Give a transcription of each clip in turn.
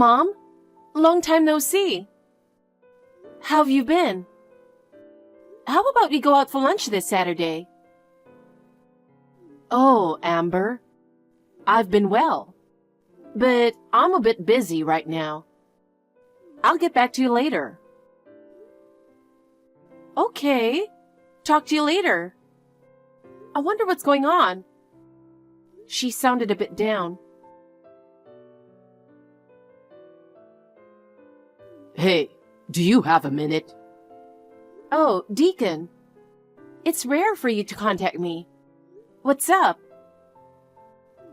Mom, long time no see. How have you been? How about we go out for lunch this Saturday? Oh, Amber, I've been well, but I'm a bit busy right now. I'll get back to you later. Okay, talk to you later. I wonder what's going on. She sounded a bit down. Hey, do you have a minute? Oh, Deacon. It's rare for you to contact me. What's up?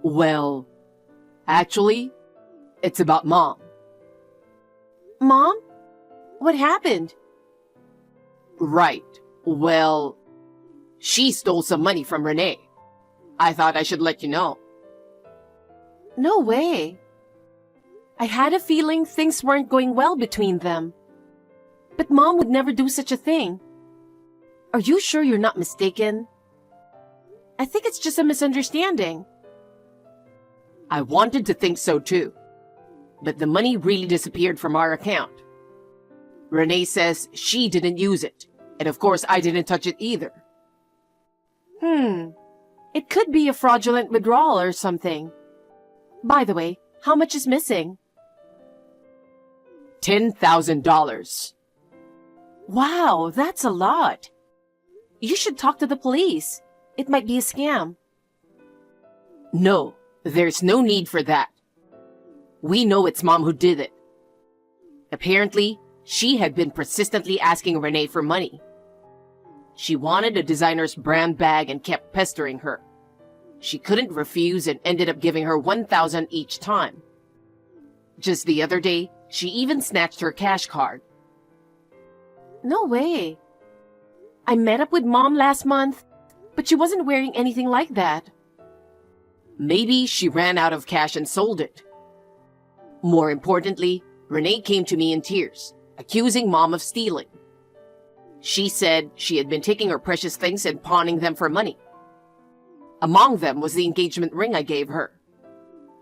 Well, actually, it's about Mom. Mom? What happened? Right. Well, she stole some money from Renee. I thought I should let you know. No way. I had a feeling things weren't going well between them. But Mom would never do such a thing. Are you sure you're not mistaken? I think it's just a misunderstanding. I wanted to think so too. But the money really disappeared from our account. Renee says she didn't use it. And of course, I didn't touch it either. It could be a fraudulent withdrawal or something. By the way, how much is missing? $10,000. Wow, that's a lot. You should talk to the police. It might be a scam. No, there's no need for that. We know it's Mom who did it. Apparently, she had been persistently asking Renee for money. She wanted a designer's brand bag and kept pestering her. She couldn't refuse and ended up giving her $1,000 each time. Just the other day, she even snatched her cash card. No way. I met up with Mom last month, but she wasn't wearing anything like that. Maybe she ran out of cash and sold it. More importantly, Renee came to me in tears, accusing Mom of stealing. She said she had been taking her precious things and pawning them for money. Among them was the engagement ring I gave her.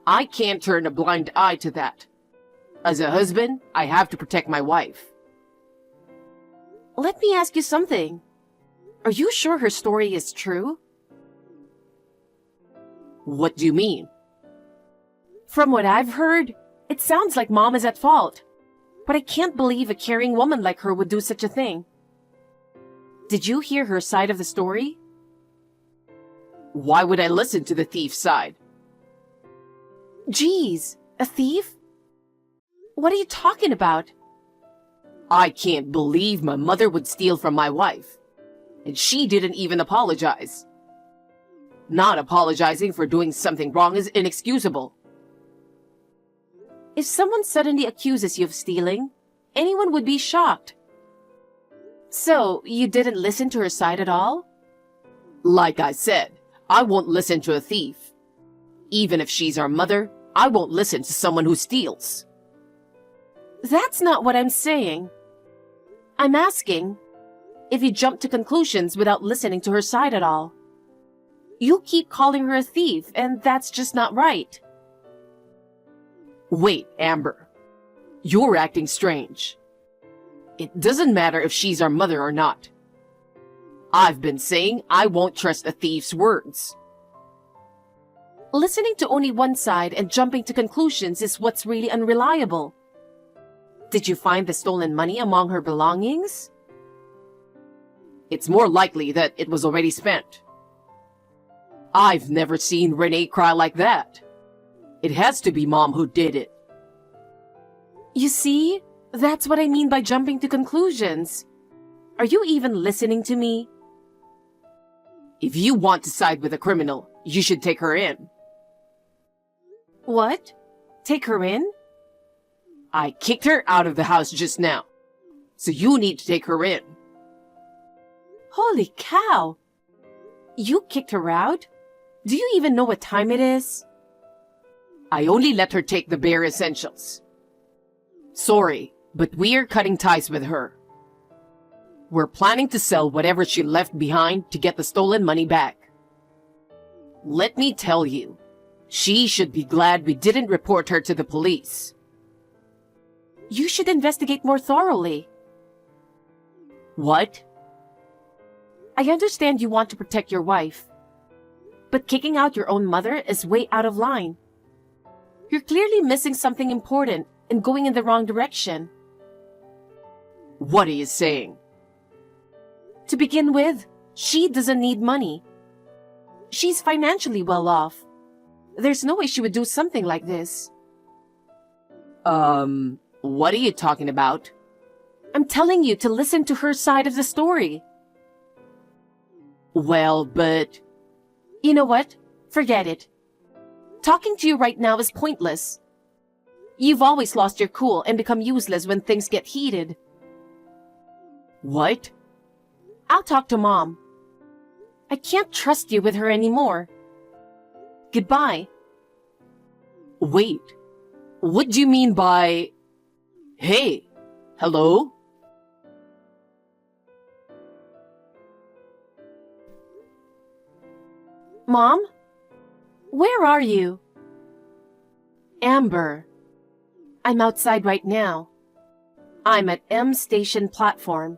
I can't turn a blind eye to that. As a husband, I have to protect my wife. Let me ask you something. Are you sure her story is true? What do you mean? From what I've heard, it sounds like Mom is at fault. But I can't believe a caring woman like her would do such a thing. Did you hear her side of the story? Why would I listen to the thief's side? Geez, a thief? What are you talking about? I can't believe my mother would steal from my wife. And she didn't even apologize. Not apologizing for doing something wrong is inexcusable. If someone suddenly accuses you of stealing, anyone would be shocked. So, you didn't listen to her side at all? Like I said, I won't listen to a thief. Even if she's our mother, I won't listen to someone who steals. That's not what I'm saying. I'm asking if you jump to conclusions without listening to her side at all. You keep calling her a thief, and that's just not right. Wait, Amber. You're acting strange. It doesn't matter if she's our mother or not. I've been saying I won't trust a thief's words. Listening to only one side and jumping to conclusions is what's really unreliable. Did you find the stolen money among her belongings? It's more likely that it was already spent. I've never seen Renee cry like that. It has to be Mom who did it. You see? That's what I mean by jumping to conclusions. Are you even listening to me? If you want to side with a criminal, you should take her in. What? Take her in? I kicked her out of the house just now, so you need to take her in. Holy cow! You kicked her out? Do you even know what time it is? I only let her take the bare essentials. Sorry, but we're cutting ties with her. We're planning to sell whatever she left behind to get the stolen money back. Let me tell you, she should be glad we didn't report her to the police. You should investigate more thoroughly. What? I understand you want to protect your wife, but kicking out your own mother is way out of line. You're clearly missing something important and going in the wrong direction. What are you saying? To begin with, she doesn't need money. She's financially well off. There's no way she would do something like this. What are you talking about? I'm telling you to listen to her side of the story. Well, but... You know what? Forget it. Talking to you right now is pointless. You've always lost your cool and become useless when things get heated. What? I'll talk to Mom. I can't trust you with her anymore. Goodbye. Wait. What do you mean by... Hey, hello? Mom? Where are you? Amber. I'm outside right now. I'm at M Station platform.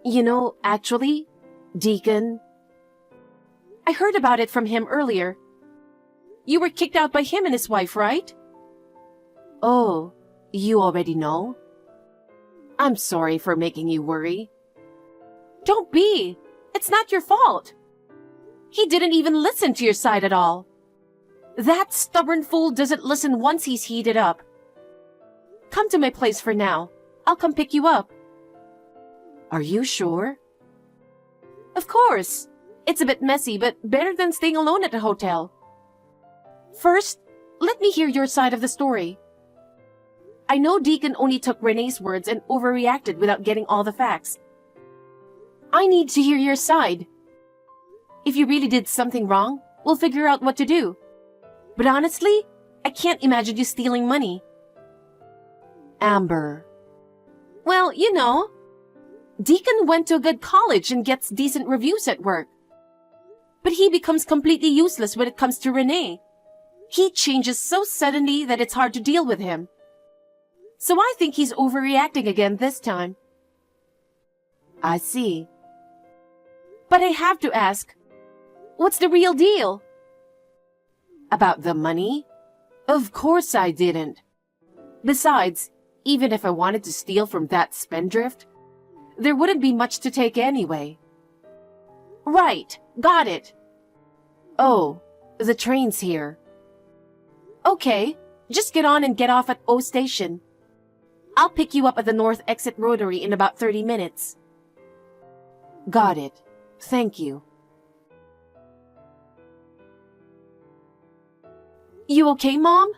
You know, actually, Deacon... I heard about it from him earlier. You were kicked out by him and his wife, right? Oh, you already know? I'm sorry for making you worry. Don't be. It's not your fault. He didn't even listen to your side at all. That stubborn fool doesn't listen once he's heated up. Come to my place for now. I'll come pick you up. Are you sure? Of course. It's a bit messy, but better than staying alone at a hotel. First, let me hear your side of the story. I know Deacon only took Renee's words and overreacted without getting all the facts. I need to hear your side. If you really did something wrong, we'll figure out what to do. But honestly, I can't imagine you stealing money. Amber. Well, you know, Deacon went to a good college and gets decent reviews at work. But he becomes completely useless when it comes to Renee. He changes so suddenly that it's hard to deal with him. So I think he's overreacting again this time. I see. But I have to ask, what's the real deal? About the money? Of course I didn't. Besides, even if I wanted to steal from that spendthrift, there wouldn't be much to take anyway. Right, got it. Oh, the train's here. Okay, just get on and get off at O Station. I'll pick you up at the North Exit Rotary in about 30 minutes. Got it. Thank you. You okay, Mom?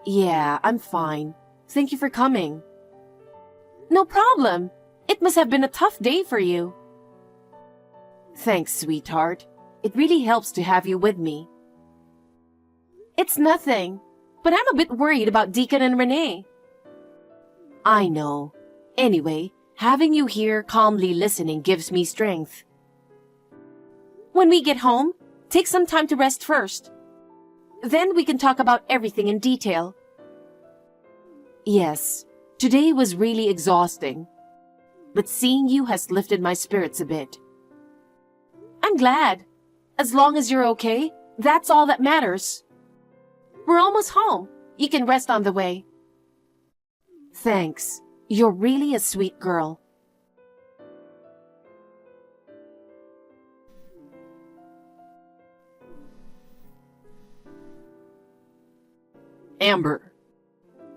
Yeah, I'm fine. Thank you for coming. No problem. It must have been a tough day for you. Thanks, sweetheart. It really helps to have you with me. It's nothing, but I'm a bit worried about Deacon and Renee. I know. Anyway, having you here calmly listening gives me strength. When we get home, take some time to rest first. Then we can talk about everything in detail. Yes, today was really exhausting. But seeing you has lifted my spirits a bit. I'm glad. As long as you're okay, that's all that matters. We're almost home. You can rest on the way. Thanks. You're really a sweet girl. Amber,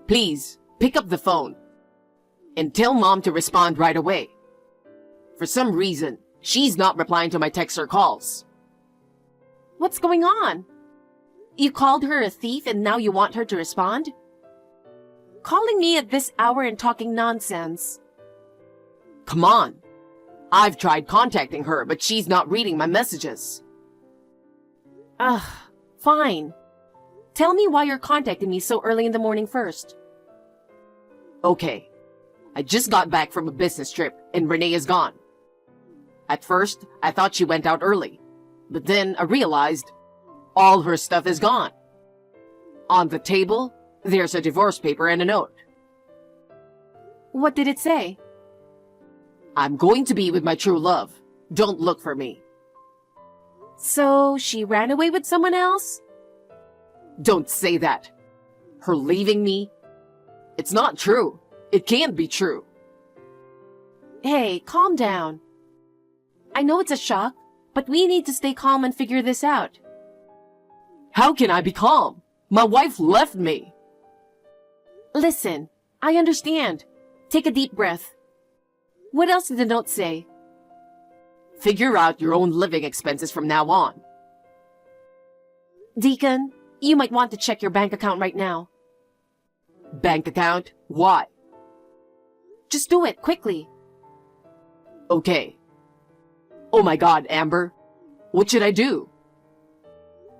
please pick up the phone and tell Mom to respond right away. For some reason, she's not replying to my texts or calls. What's going on? You called her a thief and now you want her to respond? Calling me at this hour and talking nonsense. Come on. I've tried contacting her, but she's not reading my messages. Ugh, fine. Tell me why you're contacting me so early in the morning first. Okay. I just got back from a business trip and Renee is gone. At first, I thought she went out early, but then I realized all her stuff is gone. On the table, There's a divorce paper and a note. What did it say? I'm going to be with my true love. Don't look for me. So she ran away with someone else? Don't say that. Her leaving me? It's not true. It can't be true. Hey, calm down. I know it's a shock, but we need to stay calm and figure this out. How can I be calm? My wife left me. Listen, I understand. Take a deep breath. What else did the note say? Figure out your own living expenses from now on. Deacon, you might want to check your bank account right now. Bank account? Why? Just do it, quickly. Okay. Oh my God, Amber. What should I do?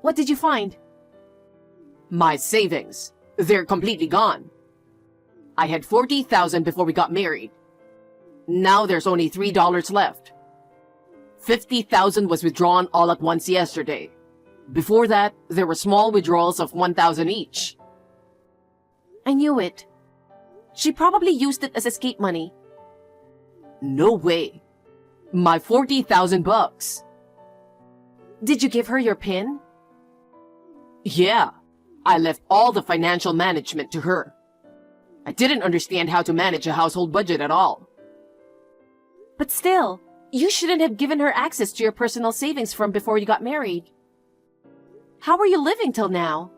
What did you find? My savings. They're completely gone. I had $40,000 before we got married. Now there's only $3 left. $50,000 was withdrawn all at once yesterday. Before that, there were small withdrawals of $1,000 each. I knew it. She probably used it as escape money. No way. My $40,000. Did you give her your PIN? Yeah. I left all the financial management to her. I didn't understand how to manage a household budget at all. But still, you shouldn't have given her access to your personal savings from before you got married. How were you living till now?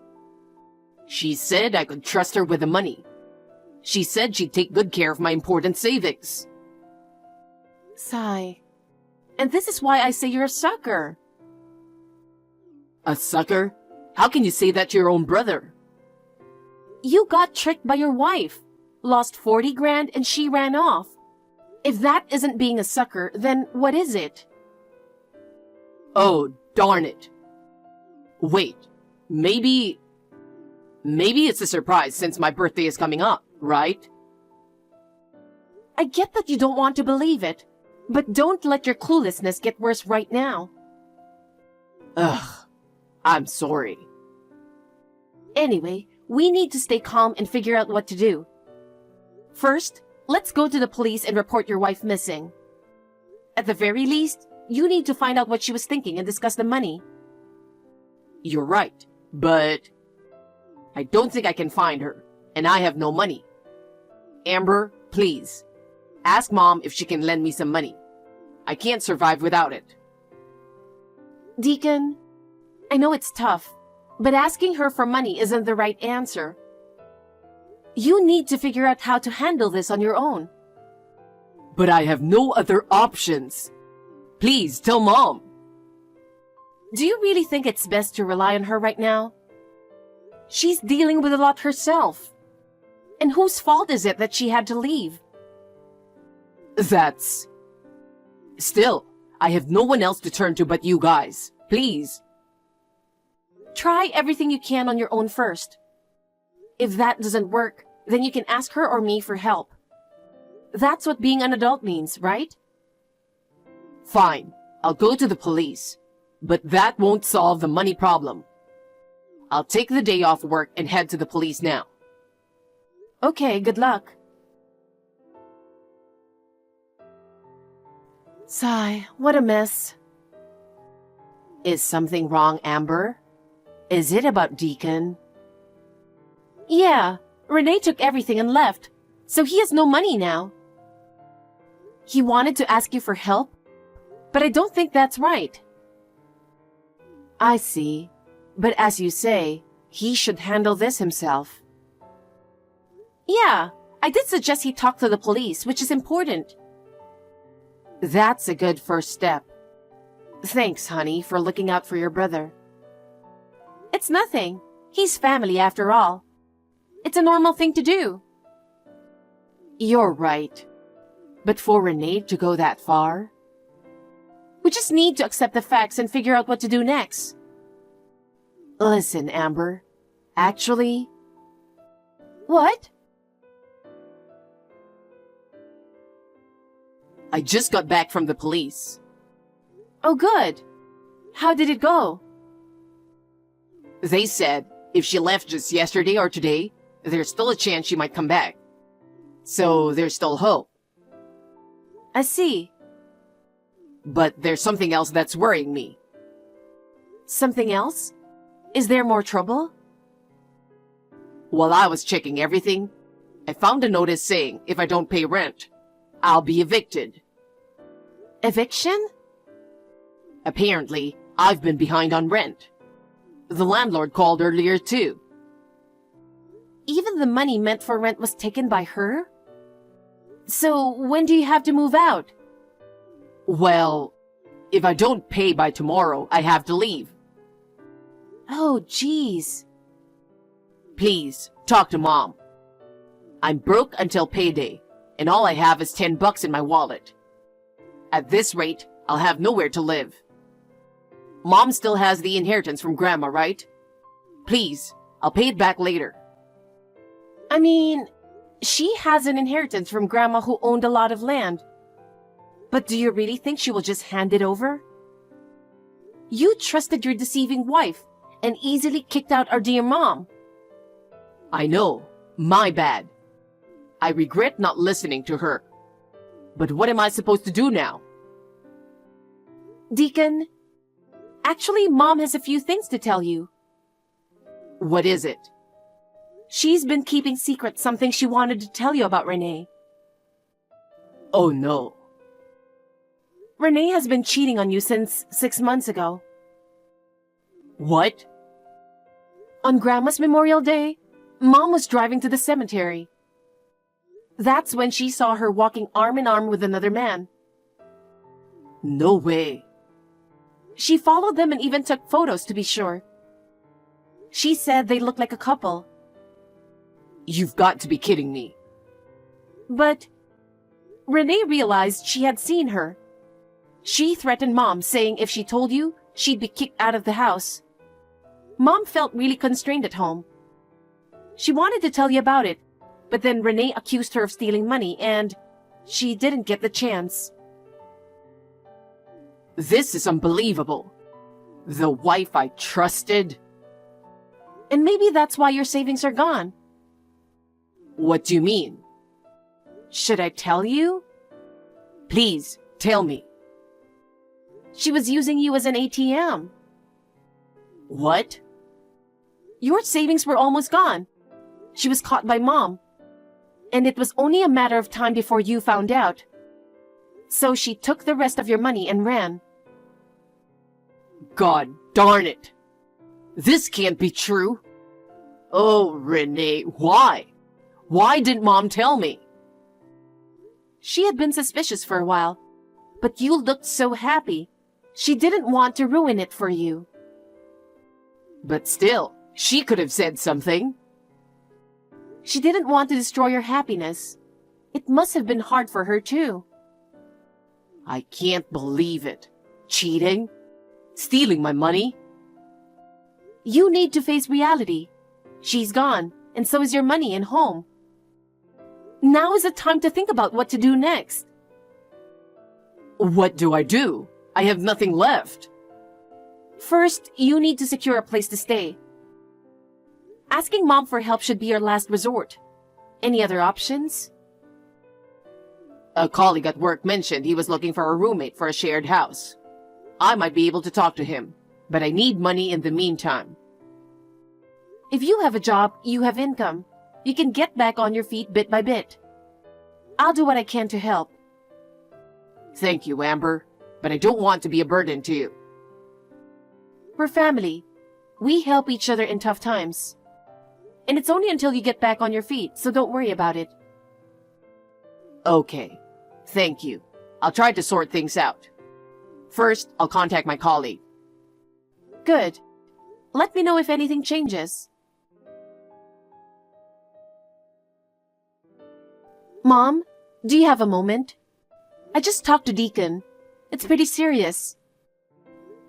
She said I could trust her with the money. She said she'd take good care of my important savings. Sigh. And this is why I say you're a sucker. A sucker? How can you say that to your own brother? You got tricked by your wife, lost 40 grand, and she ran off. If that isn't being a sucker, then what is it? Oh, darn it. Wait, maybe it's a surprise since my birthday is coming up, right? I get that you don't want to believe it, but don't let your cluelessness get worse right now. Ugh, I'm sorry. Anyway, we need to stay calm and figure out what to do. First, let's go to the police and report your wife missing. At the very least, you need to find out what she was thinking and discuss the money. You're right, but I don't think I can find her, and I have no money. Amber, please, ask Mom if she can lend me some money. I can't survive without it. Deacon, I know it's tough, but asking her for money isn't the right answer. You need to figure out how to handle this on your own. But I have no other options. Please, tell Mom. Do you really think it's best to rely on her right now? She's dealing with a lot herself. And whose fault is it that she had to leave? That's... Still, I have no one else to turn to but you guys. Please. Try everything you can on your own first. If that doesn't work, then you can ask her or me for help. That's what being an adult means, right? Fine, I'll go to the police. But that won't solve the money problem. I'll take the day off work and head to the police now. Okay, good luck. Sigh, what a mess. Is something wrong, Amber? Is it about Deacon? Yeah, Renee took everything and left, so he has no money now. He wanted to ask you for help, but I don't think that's right. I see, but as you say, he should handle this himself. Yeah, I did suggest he talk to the police, which is important. That's a good first step. Thanks, honey, for looking out for your brother. It's nothing. He's family after all. It's a normal thing to do. You're right. But for Renee to go that far? We just need to accept the facts and figure out what to do next. Listen, Amber. Actually... What? I just got back from the police. Oh, good. How did it go? They said if she left just yesterday or today, there's still a chance she might come back. So there's still hope. I see. But there's something else that's worrying me. Something else? Is there more trouble? While I was checking everything, I found a notice saying if I don't pay rent, I'll be evicted. Eviction? Apparently, I've been behind on rent. The landlord called earlier too. Even the money meant for rent was taken by her? So when do you have to move out? Well, if I don't pay by tomorrow, I have to leave. Oh, jeez. Please, talk to Mom. I'm broke until payday, and all I have is $10 in my wallet. At this rate, I'll have nowhere to live. Mom still has the inheritance from Grandma, right? Please, I'll pay it back later. I mean, she has an inheritance from Grandma who owned a lot of land. But do you really think she will just hand it over? You trusted your deceiving wife and easily kicked out our dear mom. I know, my bad. I regret not listening to her. But what am I supposed to do now? Deacon, actually, Mom has a few things to tell you. What is it? She's been keeping secret something she wanted to tell you about Renee. Oh no. Renee has been cheating on you since 6 months ago. What? On Grandma's Memorial Day, Mom was driving to the cemetery. That's when she saw her walking arm in arm with another man. No way. She followed them and even took photos to be sure. She said they looked like a couple. You've got to be kidding me. But Renee realized she had seen her. She threatened Mom, saying if she told you, she'd be kicked out of the house. Mom felt really constrained at home. She wanted to tell you about it, but then Renee accused her of stealing money and she didn't get the chance. This is unbelievable. The wife I trusted. And maybe that's why your savings are gone. What do you mean? Should I tell you? Please, tell me. She was using you as an ATM. What? Your savings were almost gone. She was caught by Mom. And it was only a matter of time before you found out. So she took the rest of your money and ran. God darn it. This can't be true. Oh, Renee, why? Why didn't Mom tell me? She had been suspicious for a while, but you looked so happy. She didn't want to ruin it for you. But still, she could have said something. She didn't want to destroy your happiness. It must have been hard for her too. I can't believe it. Cheating? Stealing my money? You need to face reality. She's gone, and so is your money and home. Now is the time to think about what to do next. What do I do? I have nothing left. First, you need to secure a place to stay. Asking Mom for help should be your last resort. Any other options? A colleague at work mentioned he was looking for a roommate for a shared house. I might be able to talk to him, but I need money in the meantime. If you have a job, you have income. You can get back on your feet bit by bit. I'll do what I can to help. Thank you, Amber, but I don't want to be a burden to you. We're family. We help each other in tough times. And it's only until you get back on your feet, so don't worry about it. Okay, thank you. I'll try to sort things out. First, I'll contact my colleague. Good. Let me know if anything changes. Mom, do you have a moment? I just talked to Deacon. It's pretty serious.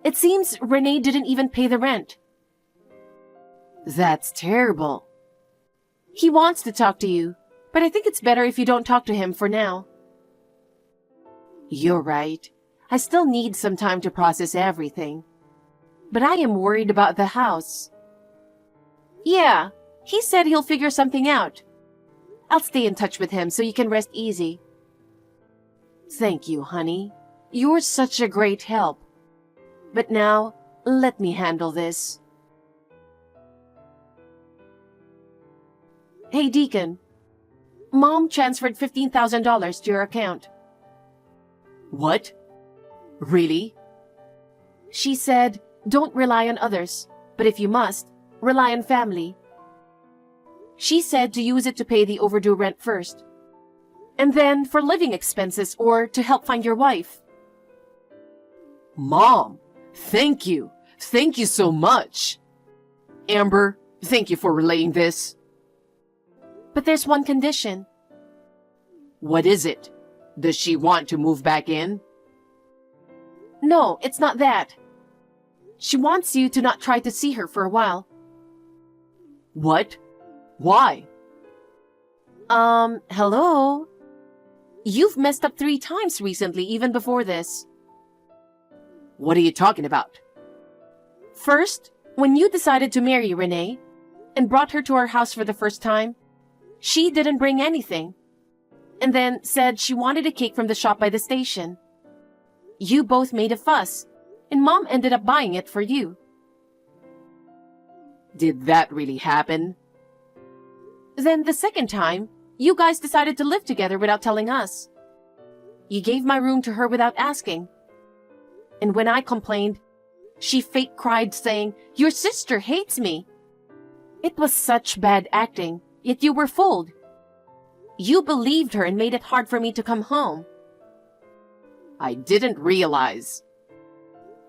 It seems Renee didn't even pay the rent. That's terrible. He wants to talk to you, but I think it's better if you don't talk to him for now. You're right. I still need some time to process everything. But I am worried about the house. Yeah, He said he'll figure something out. I'll stay in touch with him so you can rest easy. Thank you, honey. You're such a great help. But now, let me handle this. Hey, Deacon. Mom transferred $15,000 to your account. What? Really? She said, don't rely on others, but if you must, rely on family. She said to use it to pay the overdue rent first, and then for living expenses or to help find your wife. Mom, thank you. Thank you so much. Amber, thank you for relaying this. But there's one condition. What is it? Does she want to move back in? No, it's not that. She wants you to not try to see her for a while. What? Why? Hello? You've messed up 3 times recently, even before this. What are you talking about? First, when you decided to marry Renee and brought her to our house for the first time, she didn't bring anything, and then said she wanted a cake from the shop by the station. You both made a fuss, and Mom ended up buying it for you. Did that really happen? Then the second time, you guys decided to live together without telling us. You gave my room to her without asking. And when I complained, she fake cried saying, "Your sister hates me." It was such bad acting, yet you were fooled. You believed her and made it hard for me to come home. I didn't realize.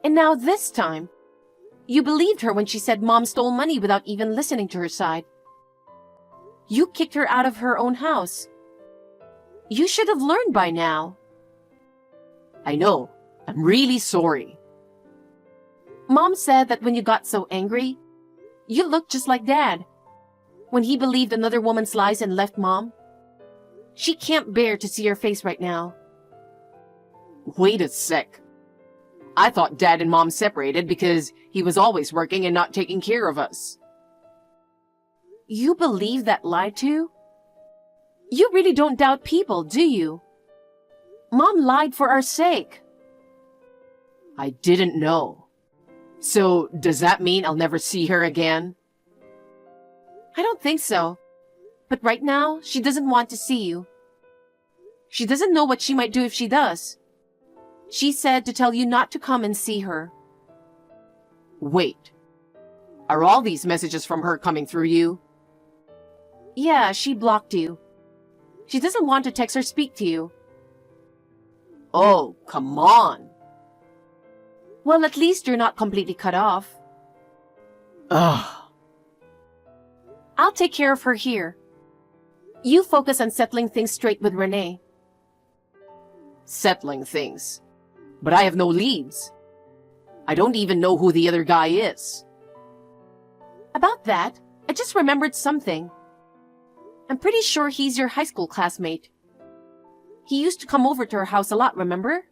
And now this time, you believed her when she said Mom stole money without even listening to her side. You kicked her out of her own house. You should have learned by now. I know. I'm really sorry. Mom said that when you got so angry, you looked just like Dad. When he believed another woman's lies and left Mom. She can't bear to see your face right now. Wait a sec. I thought Dad and Mom separated because he was always working and not taking care of us. You believe that lie too? You really don't doubt people, do you? Mom lied for our sake. I didn't know. So, does that mean I'll never see her again? I don't think so. But right now, she doesn't want to see you. She doesn't know what she might do if she does. She said to tell you not to come and see her. Wait. Are all these messages from her coming through you? Yeah, she blocked you. She doesn't want to text or speak to you. Oh, come on. Well, at least you're not completely cut off. Ugh. I'll take care of her here. You focus on settling things straight with Renee. Settling things. But I have no leads. I don't even know who the other guy is. About that, I just remembered something. I'm pretty sure he's your high school classmate. He used to come over to our house a lot, remember?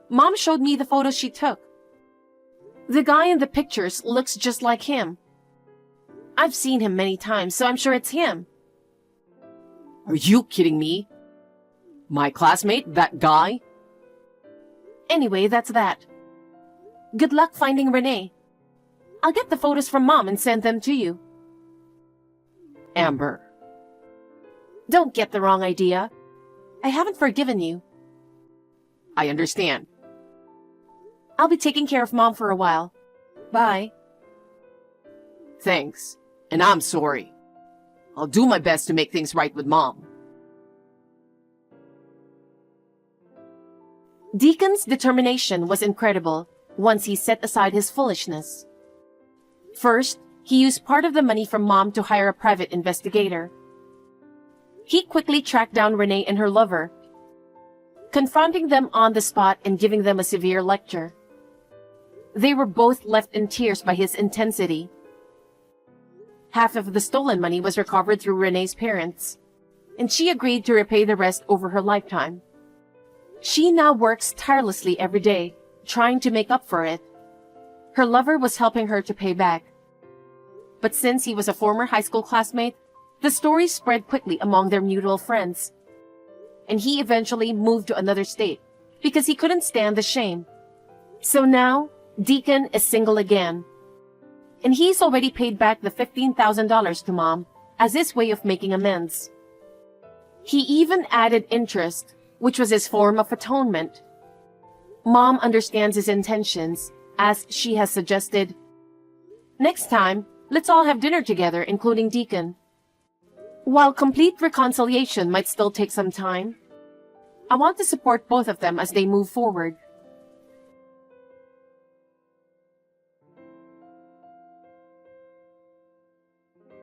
Mom showed me the photos she took. The guy in the pictures looks just like him. I've seen him many times, so I'm sure it's him. Are you kidding me? My classmate, that guy? Anyway, that's that. Good luck finding Renee. I'll get the photos from Mom and send them to you. Amber. Don't get the wrong idea. I haven't forgiven you. I understand. I'll be taking care of Mom for a while. Bye. Thanks. And I'm sorry. I'll do my best to make things right with Mom. Deacon's determination was incredible once he set aside his foolishness. First, he used part of the money from Mom to hire a private investigator. He quickly tracked down Renee and her lover, confronting them on the spot and giving them a severe lecture. They were both left in tears by his intensity. Half of the stolen money was recovered through Renee's parents, and she agreed to repay the rest over her lifetime. She now works tirelessly every day, trying to make up for it. Her lover was helping her to pay back. But since he was a former high school classmate, the story spread quickly among their mutual friends. And he eventually moved to another state because he couldn't stand the shame. So now, Deacon is single again. And he's already paid back the $15,000 to Mom as his way of making amends. He even added interest, which was his form of atonement. Mom understands his intentions, as she has suggested, "Next time, let's all have dinner together, including Deacon." While complete reconciliation might still take some time, I want to support both of them as they move forward.